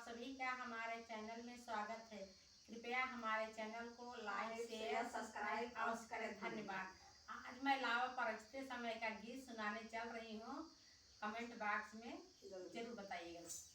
सभी का हमारे चैनल में स्वागत है। कृपया हमारे चैनल को लाइक शेयर सब्सक्राइब अवश्य करें। धन्यवाद। आज मैं लावा परछते समय का गीत सुनाने चल रही हूँ। कमेंट बॉक्स में जरूर बताइएगा।